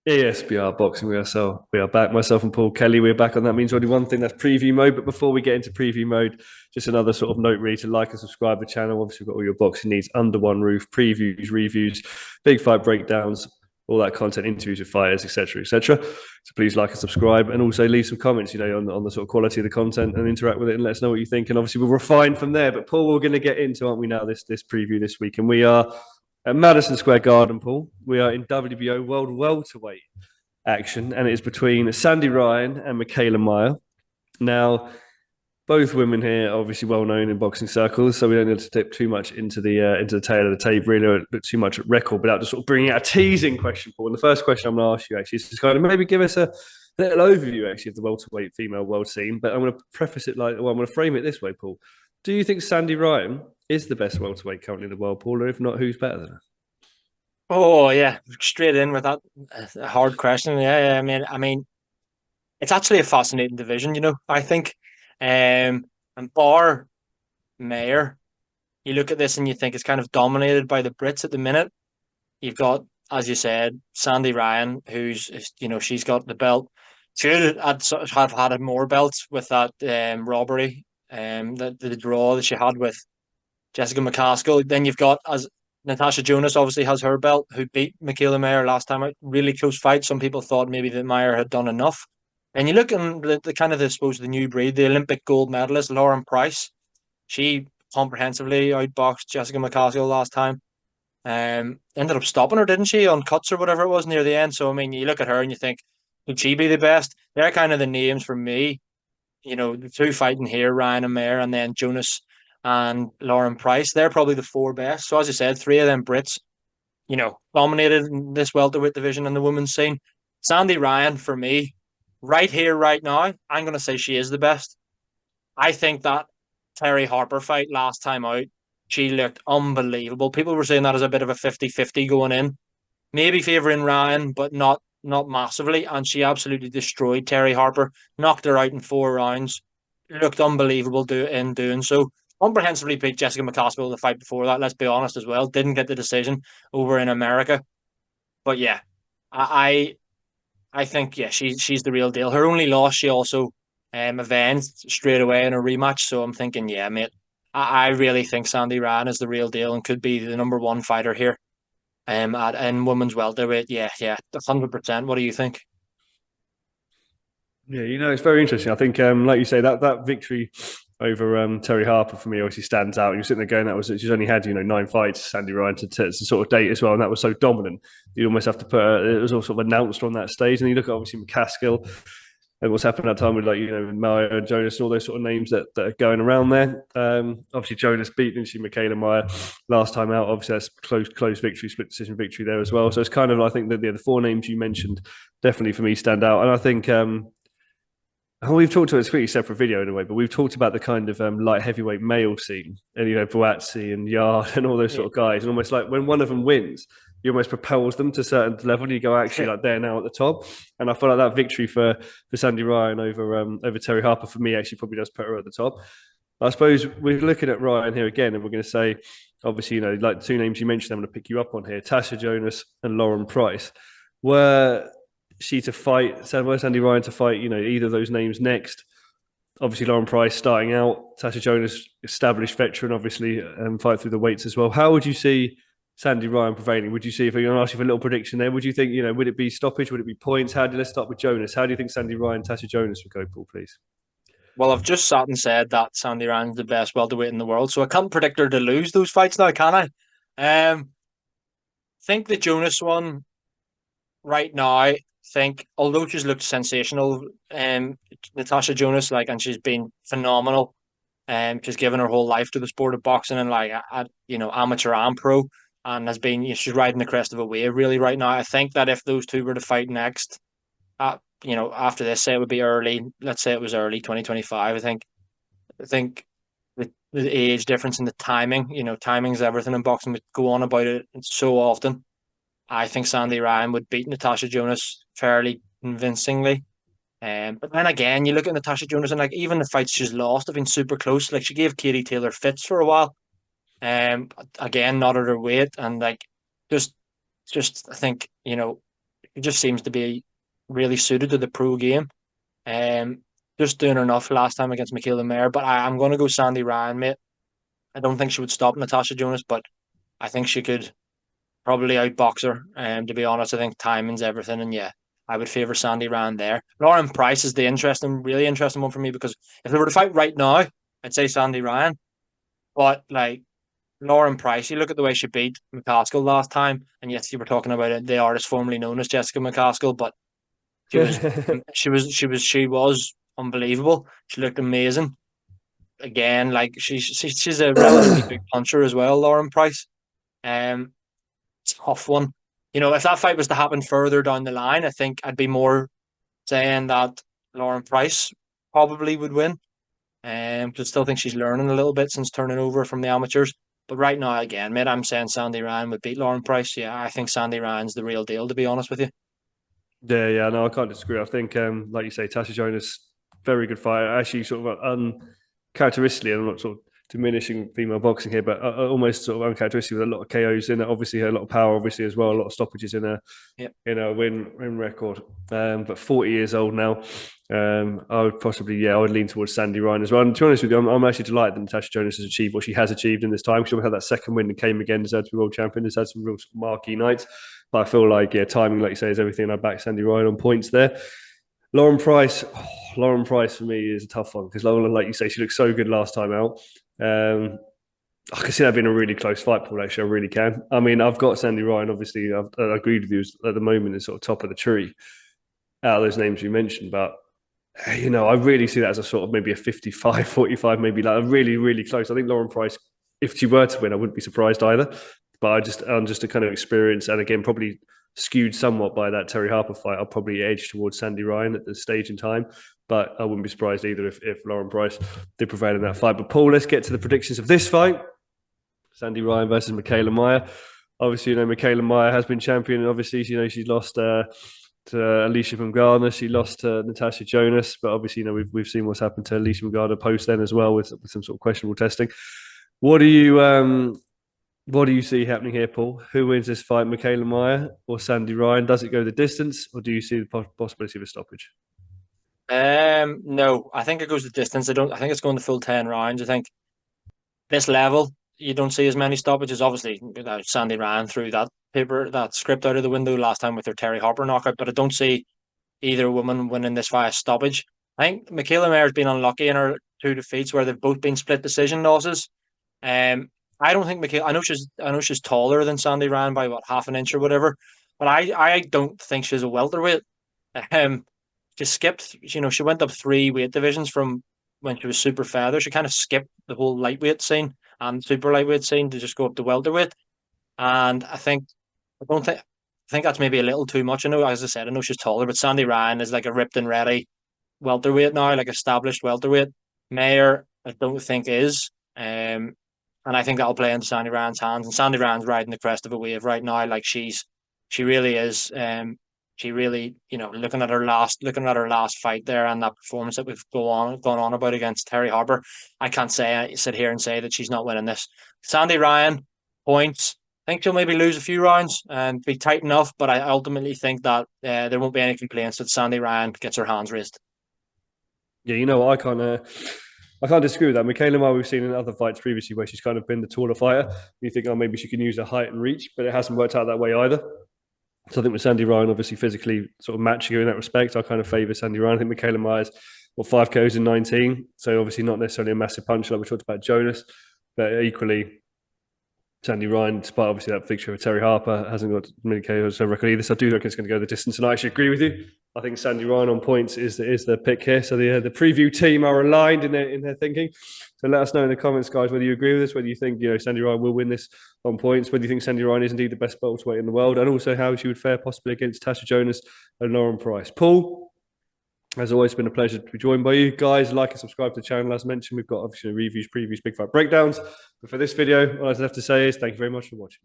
ESBR boxing. We are back. Myself and Paul Kelly. We're back on that. Means only one thing. That's preview mode. But before we get into preview mode, just another sort of note really to like and subscribe to the channel. Obviously, we've got all your boxing needs under one roof: previews, reviews, big fight breakdowns, all that content, interviews with fighters, etc., etc. So please like and subscribe, and also leave some comments, on the sort of quality of the content, and interact with it, and let us know what you think. And obviously, we'll refine from there. But Paul, we're going to get into, aren't we now? This preview this week, and we are at Madison Square Garden, Paul. We are in WBO World Welterweight action, and it is between Sandy Ryan and Mikaela Meyer. Now, both women here are obviously well known in boxing circles, so we don't need to dip too much into the tail of the tape, really, or look too much at record, without just sort of bringing out a teasing question, Paul. And the first question I'm going to ask you actually is to kind of maybe give us a little overview actually of the welterweight female world scene. But I'm going to preface it I'm going to frame it this way, Paul. Do you think Sandy Ryan is the best welterweight currently in the world, Paul? Or if not, who's better than her? Oh yeah, straight in with that hard question. Yeah, I mean, it's actually a fascinating division. I think, and bar Mayer, you look at this and you think it's kind of dominated by the Brits at the minute. You've got, as you said, Sandy Ryan, who's she's got the belt. Should have had more belts with that robbery, the draw that she had with Jessica McCaskill. Then you've got as Natasha Jonas obviously has her belt, who beat Mikaela Mayer last time out. Really close fight. Some people thought maybe that Mayer had done enough. And you look at the kind of, I suppose, the new breed, the Olympic gold medalist, Lauren Price. She comprehensively outboxed Jessica McCaskill last time. Ended up stopping her, didn't she, on cuts or whatever it was near the end. So, I mean, you look at her and you think, would she be the best? They're kind of the names for me. The two fighting here, Ryan and Mayer, and then Jonas and Lauren Price. They're probably the four best. So as I said, three of them Brits, dominated in this welterweight division in the women's scene. Sandy Ryan, for me, right here, right now, I'm going to say she is the best. I think that Terry Harper fight last time out, she looked unbelievable. People were saying that as a bit of a 50-50 going in. Maybe favouring Ryan, but not massively. And she absolutely destroyed Terry Harper, knocked her out in 4 rounds. Looked unbelievable in doing so. Comprehensively beat Jessica McCaskill the fight before that, let's be honest as well. Didn't get the decision over in America. But yeah, I I think yeah, she's the real deal. Her only loss, she also avenged straight away in a rematch. So I'm thinking, yeah, mate, I really think Sandy Ryan is the real deal and could be the number one fighter here. At in women's welterweight, yeah, 100%. What do you think? Yeah, it's very interesting. I think, like you say, that victory over Terry Harper for me obviously stands out. You're sitting there going, that was she's only had 9 fights, Sandy Ryan to sort of date as well, and that was so dominant. You almost have to put it was all sort of announced on that stage, and you look at obviously McCaskill and what's happened at that time with Mario and Jonas and all those sort of names that are going around there. Obviously Jonas beat Mikaela Meyer last time out. Obviously that's close victory, split decision victory there as well. So it's kind of I think that the 4 names you mentioned definitely for me stand out, and I think. We've talked about it's a pretty separate video in a way, but we've talked about the kind of light heavyweight male scene, and Buatsi and Yard and all those Yeah, sort of guys, and almost like when one of them wins, you almost propels them to a certain level. And you go actually yeah, like they're now at the top, and I feel like that victory for Sandy Ryan over Terry Harper for me actually probably does put her at the top. I suppose we're looking at Ryan here again, and we're going to say, obviously, like the 2 names you mentioned, I'm going to pick you up on here: Tasha Jonas and Lauren Price. Were she to fight, Sandy Ryan to fight, either of those names next? Obviously, Lauren Price starting out, Tasha Jonas, established veteran, obviously, and fight through the weights as well. How would you see Sandy Ryan prevailing? Would you see, if I'm going to ask you for a little prediction there, would you think, would it be stoppage? Would it be points? Let's start with Jonas. How do you think Sandy Ryan, Tasha Jonas would go, Paul, please? well, I've just sat and said that Sandy Ryan's the best welterweight in the world, so I can't predict her to lose those fights now, can I? Think the Jonas one right now. Think although she's looked sensational, Natasha Jonas, and she's been phenomenal. She's given her whole life to the sport of boxing, and amateur and pro, and has been she's riding the crest of a wave really right now. I think that if those two were to fight next, after this, say it would be early. Let's say it was early 2025. I think the age difference and the timing. Timing's everything in boxing. We go on about it so often. I think Sandy Ryan would beat Natasha Jonas fairly convincingly. But then again, you look at Natasha Jonas and even the fights she's lost have been super close. Like she gave Katie Taylor fits for a while. Again, not at her weight, and just I think She just seems to be really suited to the pro game. Um, just doing enough last time against Mikaela Mayer, but I'm going to go Sandy Ryan, mate. I don't think she would stop Natasha Jonas, but I think she could probably outbox her. To be honest, I think timing's everything, and yeah, I would favour Sandy Ryan there. Lauren Price is the really interesting one for me because if they were to fight right now, I'd say Sandy Ryan. But like Lauren Price, you look at the way she beat McCaskill last time, and yes, you were talking about it, the artist formerly known as Jessica McCaskill, but she was she was unbelievable. She looked amazing. Again, like she's a relatively big puncher as well, Lauren Price. Um, tough one. You know, if that fight was to happen further down the line, I think I'd be more saying that Lauren Price probably would win. But still think she's learning a little bit since turning over from the amateurs. But right now, again, mate, I'm saying Sandy Ryan would beat Lauren Price. Yeah, I think Sandy Ryan's the real deal, to be honest with you. Yeah, no, I can't disagree. I think, like you say, Tasha Jonas, very good fighter. Actually, sort of uncharacteristically, I'm not sort of diminishing female boxing here, but almost sort of uncharacteristic with a lot of KOs in it. Obviously, a lot of power, obviously as well, a lot of stoppages in her win record. But 40 years old now. I would possibly, I would lean towards Sandy Ryan as well. And to be honest with you, I'm actually delighted that Natasha Jonas has achieved what she has achieved in this time. She had that second win and came again, deserved to be world champion. Has had some real marquee nights. But I feel like, timing, like you say, is everything. And I back Sandy Ryan on points there. Lauren Price for me is a tough one because, like you say, she looked so good last time out. I can see that being a really close fight, Paul. Actually, I really can. I mean, I've got Sandy Ryan. Obviously, I agreed with you at the moment is sort of top of the tree out of those names you mentioned. But I really see that as a sort of maybe a 55-45, maybe like a really, really close. I think Lauren Price, if she were to win, I wouldn't be surprised either. But just a kind of experience, and again, probably skewed somewhat by that Terry Harper fight, I'll probably edge towards Sandy Ryan at this stage in time. But I wouldn't be surprised either if Lauren Price did prevail in that fight. But Paul, let's get to the predictions of this fight. Sandy Ryan versus Mikaela Mayer. Obviously, Mikaela Mayer has been champion, and obviously, she lost to Alicia Mungana. She lost to Natasha Jonas, but obviously, we've seen what's happened to Alicia Mungana post then as well with some sort of questionable testing. What do you see happening here, Paul? Who wins this fight, Mikaela Mayer or Sandy Ryan? Does it go the distance, or do you see the possibility of a stoppage? No, I think it goes the distance. I think it's going the full 10 rounds. I think this level, you don't see as many stoppages. Obviously, Sandy Ryan threw that script out of the window last time with her Terry Harper knockout, but I don't see either woman winning this via stoppage. I think Mikaela Mayer's been unlucky in her two defeats where they've both been split decision losses. I don't think Mikaela. I know she's taller than Sandy Ryan by what, half an inch or whatever, but I don't think she's a welterweight. Um, she skipped. She went up 3 weight divisions from when she was super feather. She kind of skipped the whole lightweight scene and super lightweight scene to just go up to welterweight. And I think that's maybe a little too much. I know, as I said, I know she's taller, but Sandy Ryan is like a ripped and ready welterweight now, like established welterweight. Mayer, I don't think is. And I think that'll play into Sandy Ryan's hands. And Sandy Ryan's riding the crest of a wave right now. Like she really is. She really, looking at her last fight there and that performance that we've gone on about against Terry Harper, I can't sit here and say that she's not winning this. Sandy Ryan, points. I think she'll maybe lose a few rounds and be tight enough, but I ultimately think that there won't be any complaints that Sandy Ryan gets her hands raised. Yeah, I can't disagree with that. Mikaela Mayer, we've seen in other fights previously where she's kind of been the taller fighter. You think, maybe she can use her height and reach, but it hasn't worked out that way either. So I think with Sandy Ryan, obviously physically sort of matching her in that respect, I kind of favour Sandy Ryan. I think Mikaela Mayer's 5 KOs in 19, so obviously not necessarily a massive punch like we talked about Jonas, but equally Sandy Ryan, despite obviously that victory with Terry Harper, hasn't got many KOs on record either. So I do think it's going to go the distance, and I actually agree with you. I think Sandy Ryan on points is the pick here. So the preview team are aligned in their thinking. So let us know in the comments, guys, whether you agree with this, whether you think Sandy Ryan will win this on points, whether you think Sandy Ryan is indeed the best welterweight in the world, and also how she would fare possibly against Tasha Jonas and Lauren Price. Paul, as always, been a pleasure to be joined by you guys. Like and subscribe to the channel. As mentioned, we've got obviously reviews, previews, big fight breakdowns. But for this video, all I have to say is thank you very much for watching.